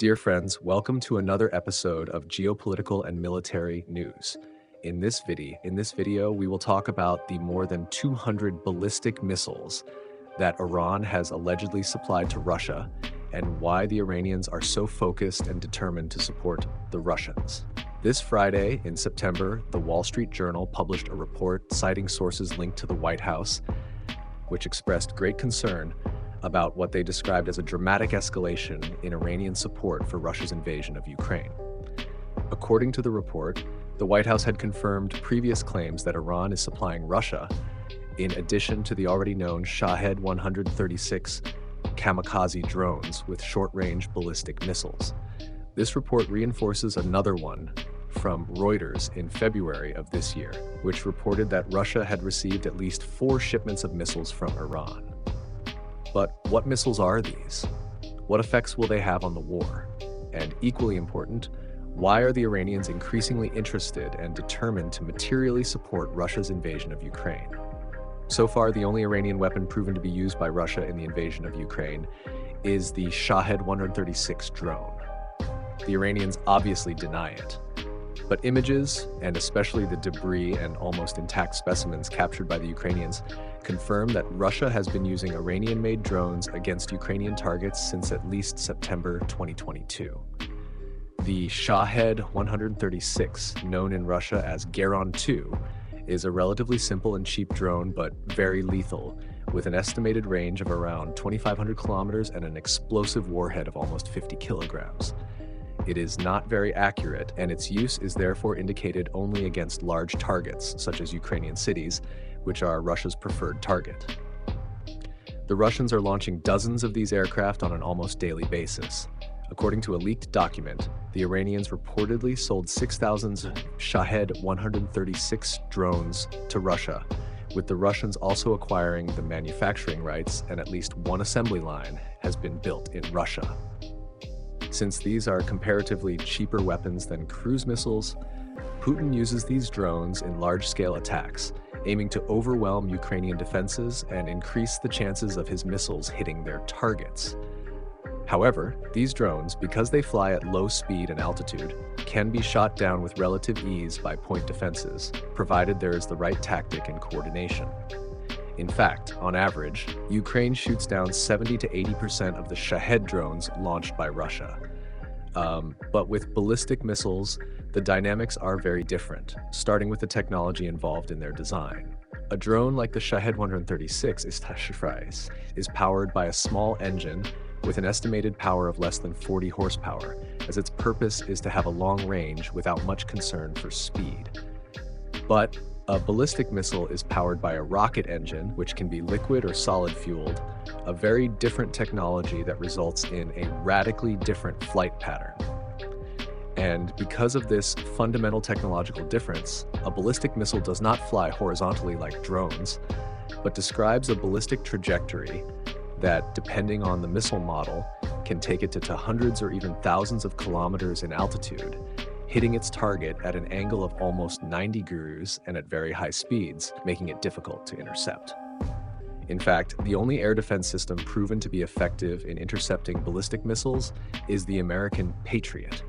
Dear friends, welcome to another episode of Geopolitical and Military News. In this video, we will talk about the more than 200 ballistic missiles that Iran has allegedly supplied to Russia and why the Iranians are so focused and determined to support the Russians. This Friday in September, the Wall Street Journal published a report citing sources linked to the White House, which expressed great concern about what they described as a dramatic escalation in Iranian support for Russia's invasion of Ukraine. According to the report, the White House had confirmed previous claims that Iran is supplying Russia, in addition to the already known Shahed 136 kamikaze drones with short-range ballistic missiles. This report reinforces another one from Reuters in February of this year, which reported that Russia had received at least 4 shipments of missiles from Iran. But what missiles are these? What effects will they have on the war? And equally important, why are the Iranians increasingly interested and determined to materially support Russia's invasion of Ukraine? So far, the only Iranian weapon proven to be used by Russia in the invasion of Ukraine is the Shahed 136 drone. The Iranians obviously deny it. But images, and especially the debris and almost intact specimens captured by the Ukrainians, confirm that Russia has been using Iranian-made drones against Ukrainian targets since at least September 2022. The Shahed 136, known in Russia as Geron 2, is a relatively simple and cheap drone but very lethal, with an estimated range of around 2,500 kilometers and an explosive warhead of almost 50 kilograms. It is not very accurate, and its use is therefore indicated only against large targets, such as Ukrainian cities, which are Russia's preferred target. The Russians are launching dozens of these aircraft on an almost daily basis. According to a leaked document, the Iranians reportedly sold 6,000 Shahed 136 drones to Russia, with the Russians also acquiring the manufacturing rights, and at least one assembly line has been built in Russia. Since these are comparatively cheaper weapons than cruise missiles, Putin uses these drones in large-scale attacks, aiming to overwhelm Ukrainian defenses and increase the chances of his missiles hitting their targets. However, these drones, because they fly at low speed and altitude, can be shot down with relative ease by point defenses, provided there is the right tactic and coordination. In fact, on average, Ukraine shoots down 70 to 80% of the Shahed drones launched by Russia. But with ballistic missiles, the dynamics are very different, starting with the technology involved in their design. A drone like the Shahed 136 is powered by a small engine with an estimated power of less than 40 horsepower, as its purpose is to have a long range without much concern for speed. But a ballistic missile is powered by a rocket engine, which can be liquid or solid fueled, a very different technology that results in a radically different flight pattern. And because of this fundamental technological difference, a ballistic missile does not fly horizontally like drones, but describes a ballistic trajectory that, depending on the missile model, can take it to hundreds or even thousands of kilometers in altitude, hitting its target at an angle of almost 90 degrees and at very high speeds, making it difficult to intercept. In fact, the only air defense system proven to be effective in intercepting ballistic missiles is the American Patriot.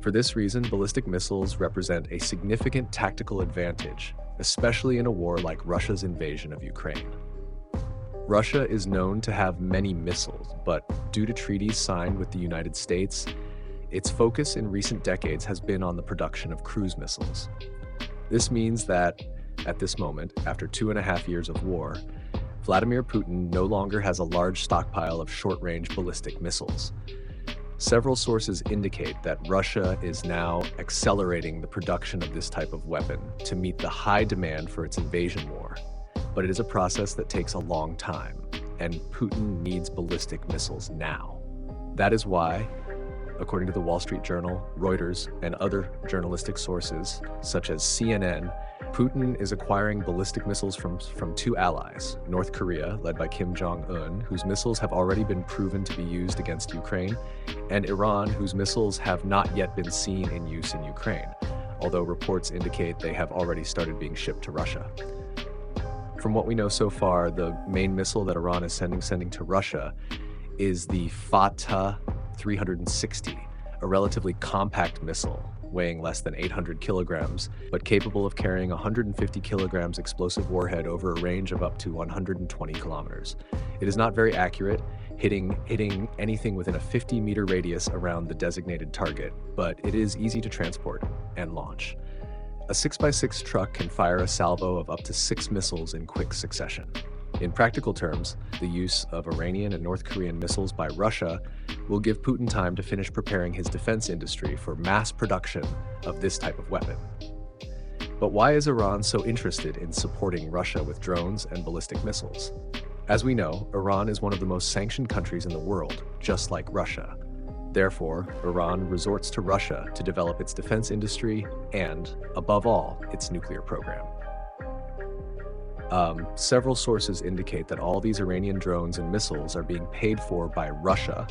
For this reason, ballistic missiles represent a significant tactical advantage, especially in a war like Russia's invasion of Ukraine. Russia is known to have many missiles, but due to treaties signed with the United States, its focus in recent decades has been on the production of cruise missiles. This means that, at this moment, after 2.5 years of war, Vladimir Putin no longer has a large stockpile of short-range ballistic missiles. Several sources indicate that Russia is now accelerating the production of this type of weapon to meet the high demand for its invasion war. But it is a process that takes a long time, and Putin needs ballistic missiles now. That is why, according to the Wall Street Journal, Reuters, and other journalistic sources, such as CNN, Putin is acquiring ballistic missiles from 2 allies, North Korea, led by Kim Jong-un, whose missiles have already been proven to be used against Ukraine, and Iran, whose missiles have not yet been seen in use in Ukraine, although reports indicate they have already started being shipped to Russia. From what we know so far, the main missile that Iran is sending to Russia is the Fateh 360, a relatively compact missile weighing less than 800 kilograms, but capable of carrying 150 kilograms explosive warhead over a range of up to 120 kilometers. It is not very accurate, hitting anything within a 50-meter radius around the designated target, but it is easy to transport and launch. A 6x6 truck can fire a salvo of up to 6 missiles in quick succession. In practical terms, the use of Iranian and North Korean missiles by Russia will give Putin time to finish preparing his defense industry for mass production of this type of weapon. But why is Iran so interested in supporting Russia with drones and ballistic missiles? As we know, Iran is one of the most sanctioned countries in the world, just like Russia. Therefore, Iran resorts to Russia to develop its defense industry and, above all, its nuclear program. Several sources indicate that all these Iranian drones and missiles are being paid for by Russia,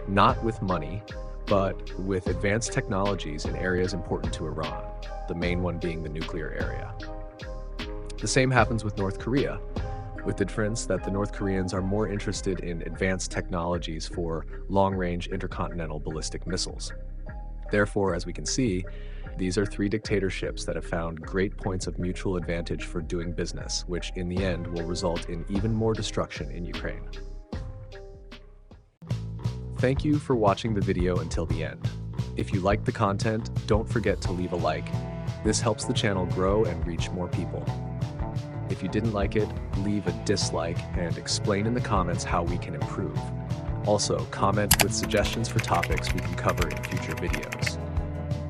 not with money, but with advanced technologies in areas important to Iran, the main one being the nuclear area. The same happens with North Korea, with the difference that the North Koreans are more interested in advanced technologies for long-range intercontinental ballistic missiles. Therefore, as we can see, these are 3 dictatorships that have found great points of mutual advantage for doing business, which in the end will result in even more destruction in Ukraine. Thank you for watching the video until the end. If you liked the content, don't forget to leave a like. This helps the channel grow and reach more people. If you didn't like it, leave a dislike and explain in the comments how we can improve. Also, comment with suggestions for topics we can cover in future videos.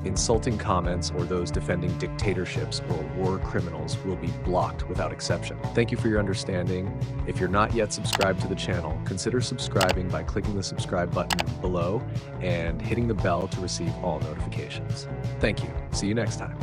Insulting comments or those defending dictatorships or war criminals will be blocked without exception. Thank you for your understanding. If you're not yet subscribed to the channel, consider subscribing by clicking the subscribe button below and hitting the bell to receive all notifications. Thank you. See you next time.